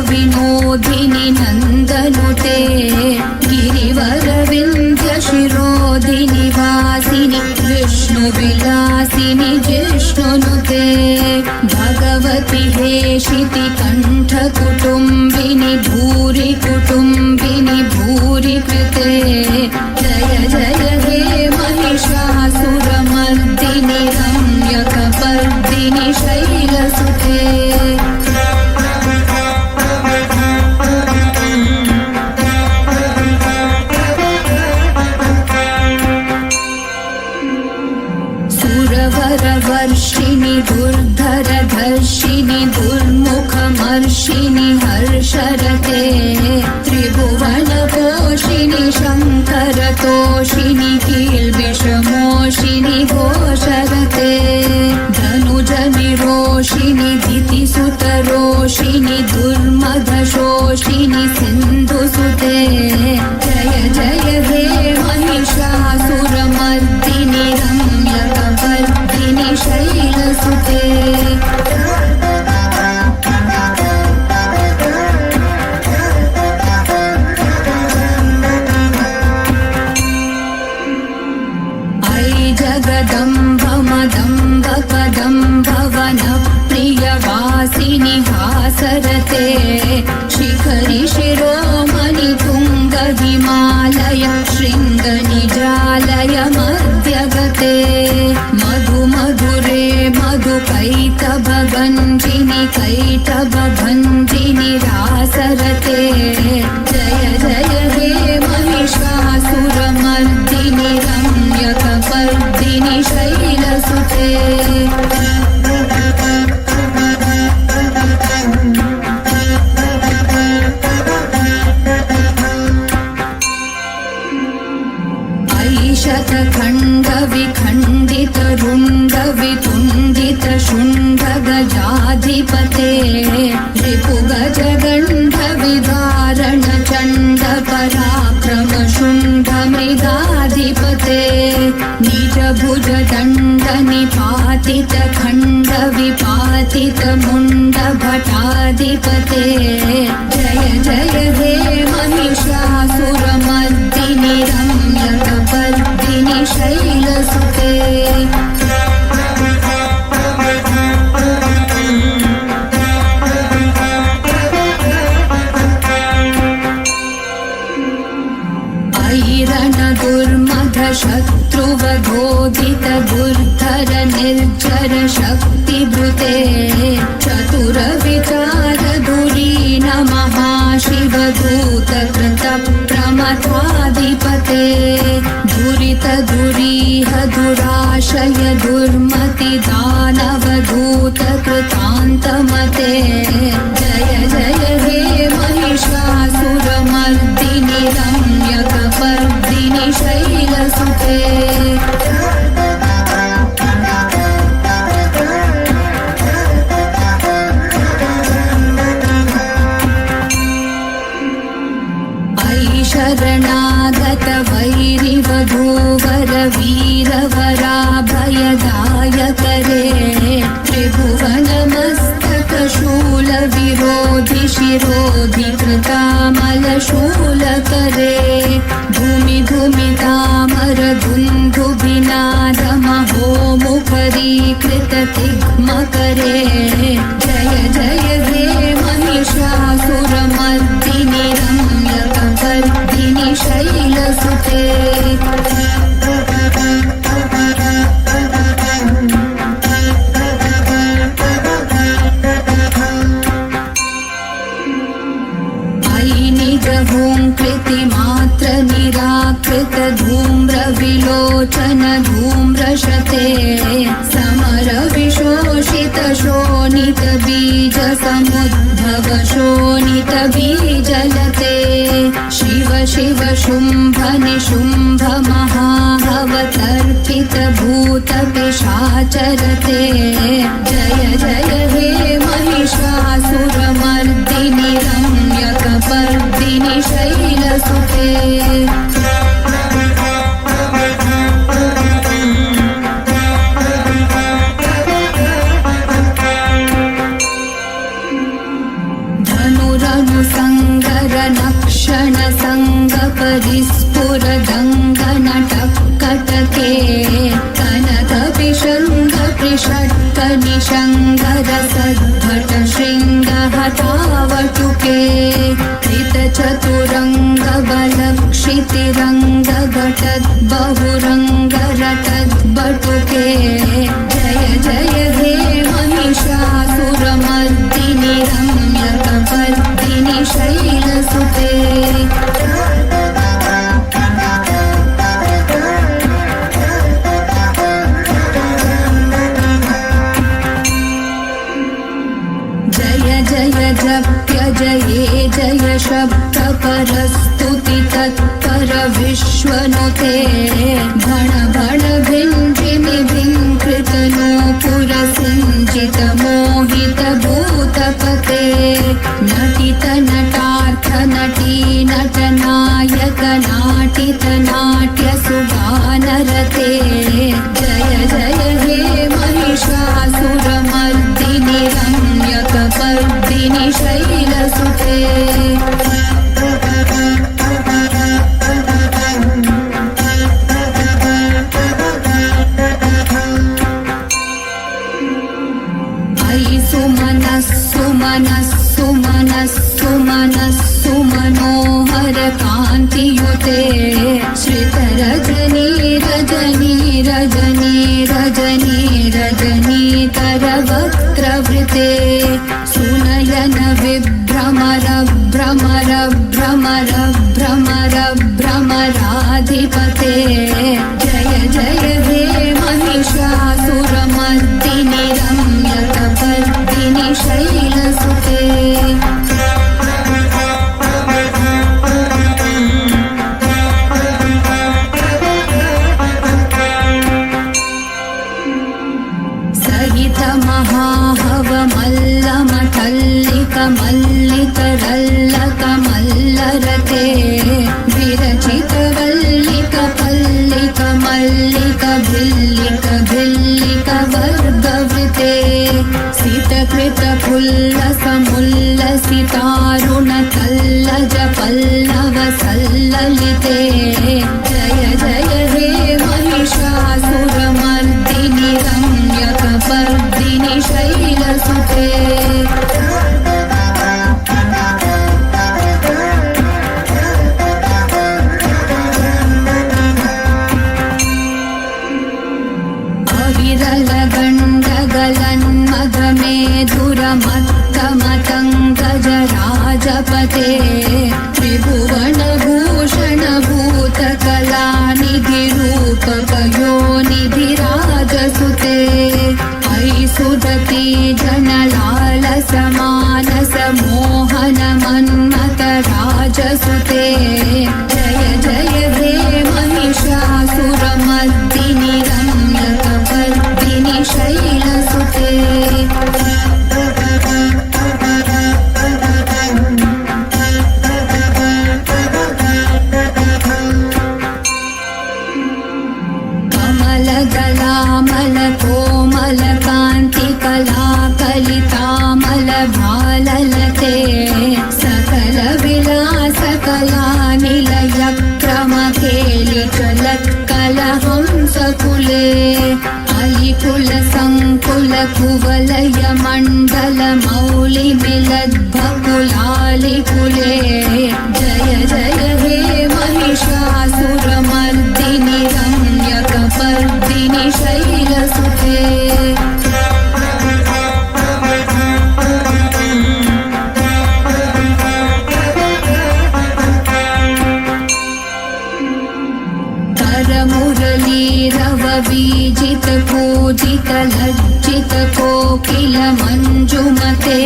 विनोदिनि नन्दनुते गिरिवरविन्ध्यशिरोधिनि वासिनि विष्णुविलासिनि जिष्णुनुते भगवति हेशिति कण्ठकुटुम्बिनि भूरि कुटुम्बिनि भूरि कृते जय जय हे महिषासुरमर्दिनि रम्यकपर्दिनि शैलसुते वर्षिणि दुर्धरधर्षिणि दुर्मुखमर्षिणि हर्षरते त्रिभुवनपोषिणि शङ्करतोषिणि कील्बिषमोषिणि घोषरते धनुजनिरोषिणि दितिसुतरोषिणि दुर्मदशोषिणि सिन्धुसुते जय जय हे महिषासुरमर्दिनि रम्यकपर्दिनि शैलसुते जगदम्ब मदम्ब कदम्ब वनप्रियवासिनि हासरते शिखरि शिरोमणि तुङ्ग हिमालय शृङ्गनिजालय मध्यगते मधु मधुरे मधु कैटभभञ्जिनि कैटभभञ्जिनि रासरते जय जय हे महिषासुरमर्दिनि रम्यकपर्दिनि शैलसुते शतखण्ड विखण्डित रुण्ड वितुण्डित शुण्ड गजाधिपते रिपुगज गण्ड विदारण चण्ड पराक्रम शुण्ड मृगाधिपते निज भुज दण्ड निपातित खण्ड विपातित मुण्ड भटाधिपते जय जय हे महिषासुरमर्दिनि रम्यकपर्दिनि शैलसुते ऐरण दुर्मध शत्रुवधोदित दुर्धर निर्जर शक्तिभृते चतुर विचार धुरीन महाशिवदूत कृत प्रमथाधिपते दुरित दुरीह दुराशय दुर्मति दानवदूत कृतान्तमते जय जय हे महिषासुरमर्दिनि रम्यकपर्दिनि शैलसुते शरणागत वैरिवधूवर वीरवराभयदायकरे त्रिभुवनमस्तक शूल विरोधि शिरोधि कृतामलशूलकरे धूमि धूमि तामर धुन्धुभिनाद निराकृत धूम्र विलोचन धूम्रशते समर विशोषित शोणित बीज समुद्भव शोणित बीजलते शिव शिव शुम्भ निशुम्भ महाहवतर्पित भूत पिशाचरते जय जय हे महिषासुर परिस्फुरदङ्गनटकटके कनकपिशङ्गपृषट्कनिशङ्गरसद्भटशृङ्गहतावटुके कृतचतुरङ्गबलक्षितिरङ्गघटद्बहुरङ्गरटद्बटुके जय जय हे महिषासुरमर्दिनि रम्यकपर्दिनि शैलसुते जप्य जये जय शब्दपरस्तुति तत्पर विश्वनुते भण भण भिञ्जिमि भिङ्कृतनूपुर सिञ्चित मोहित भूतपते नटित नटार्थ नटी नटनायक नाटित नाट्य सुगानरते जय जय हे महिषासुरमर्दिनि रम्यकपर्दिनि शैलसुते अयि सुमनः सुमनः सुमनः सुमनः सुमनोहर कान्तियुते श्रितरजनी रजनी रजनी रजनी रजनीतर वक्त्रवृते सुनयन विभ्रमर भ्रमर भ्रमर भ्रमर भ्रमराधिपते जय जय हे महिषासुरमर्दिनि रम्यकपर्दिनि शैलसुते मल्लिकरल्लकमल्लरते विरचित वल्लिक पल्लिक मल्लिक भिल्लिक भिल्लिक वर्गवृते सितकृत फुल्लसमुल्लसितारुण तल्लज पल्लव सल्ललिते जय जय हे महिषासुरमर्दिनि रम्यकपर्दिनि शैलसुते दुरमत्तमतङ्गजराजपते त्रिभुवनभूषण भूतकलानिधिरूपकयोनिधिराजसुते अयि सुदती जनलालसमानस मोहन मन्मथ राजसुते जय जय हे महिषासुरमर्दिनि रम्यकपर्दिनि शैलसुते कोमल कांति कला कलितामल भाललते सकल विलास कला निलय क्रम केलि चलत्कल हंस कुले अलिकुल संकुल कुवलय मंडल मौलि मिलद्भकुलालि कुले जय जय हे महिषासुरमर्दिनि रम्यकपर्दिनि शैलसुते करमुरलीरव बीजित पूजित लज्जित कोकिल मंजुमते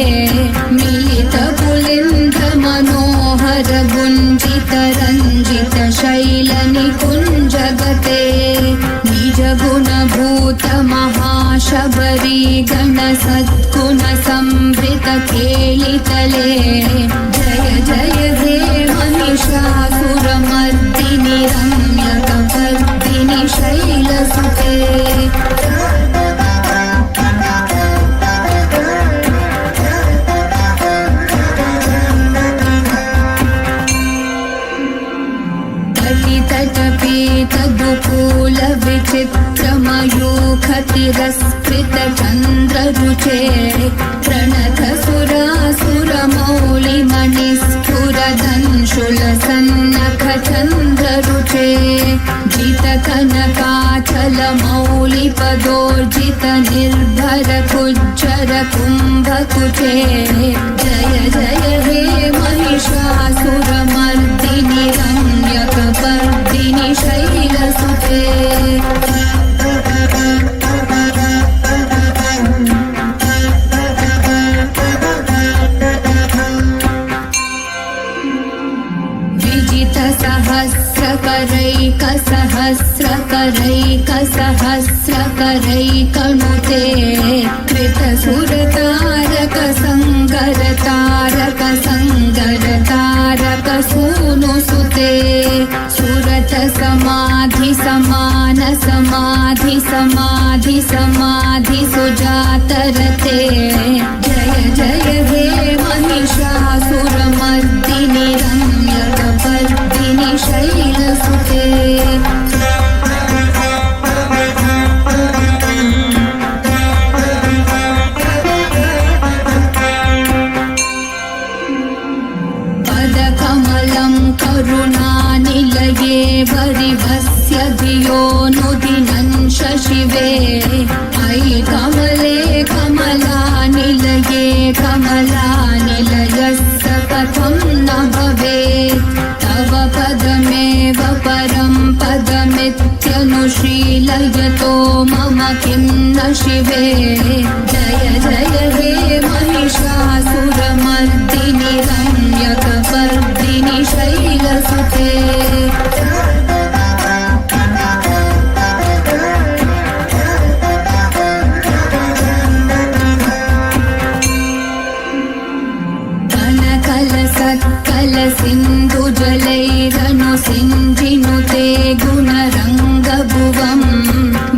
मिलित पुलिंद्र मनोहर गुंजित रंजित शैल निकुंजगते निज गुण भूत महाशबरी गण सद्गुण संवृत केलितले जय जय हे महिषासुरमर्दिनि रम्यकपर्दिनि शैलसुते तिरस्कृतचन्द्ररुचे प्रणतसुरासुरमौलिमणिस्फुरदंशुलसन्नखचन्द्ररुचे जितकनकाचलमौलिपदोर्जितनिर्भरकुज्जरकुम्भकुचे जय जय हे महिषासुरमर्दिनि रम्यकपर्दिनि शैलसुते सहस्रकरैकसहस्रकरैकनुते कृतसुरतारकसङ्गरतारकसूनुसुते सुरतसमाधि सुजातरते जय जय हे महिषासुरमर्दिनि रम्यकपर्दिनि शैलसुते करुणानिलये वरिभस्य धियो नुदिनं शशिवे अयि कमले कमलानिलये कमलानिलयस्य कथं न भवेत् तव पदमेव परं पदमित्यनुशीलयतो मम किं न शिवे जय जय हे महिषासुरमर्दिनि रम्यकपर्दिनि शैलसुते कनकलसत्कलसिन्धुजलैरनुसिञ्जिनुते गुणरङ्गभुवं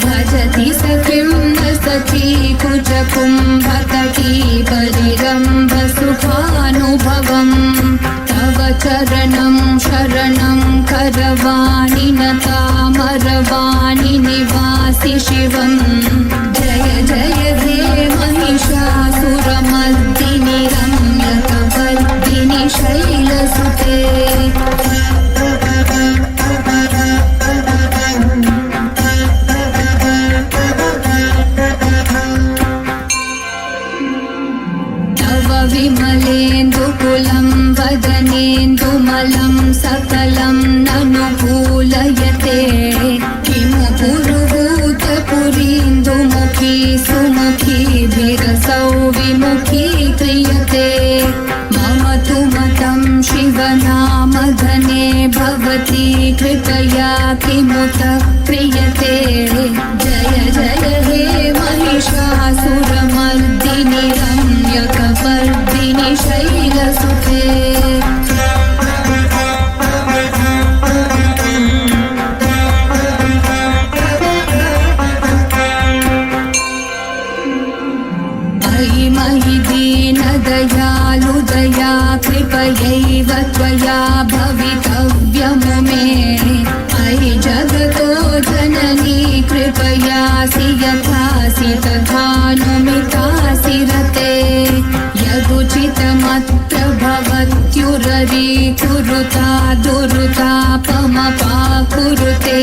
भजति सखिं न सखी कुजकुम्भतटी परिरम्भसुखानुभवम् तव चरणं शरणं करवाणि नतामरवाणि निवासि शिवम् जय जय हे महिषासुरमर्दिनि रम्यकपर्दिनि शैलसुते विमलेन्दुकुलं वदनेन्दुमलं सकलं ननुकूलयते किमु पुरुहूतपुरीन्दुमुखी सुमुखी विरसौ विमुखी क्रियते मम तु मतं शिवनामधने भवती कृपया किमुत क्रियते जय जय हे महिषासुरमर्दिनि रम्यकपर्दिनि शैलसुते अयि महि दीनदयालुदया कृपयैव त्वया भवितव्यमुमे अयि जगतो जननी कृपयासि यथासि तथानुमितासि रते यदुचितमत्र भवत्युररी कुरुता दुरुतापमपाकुरुते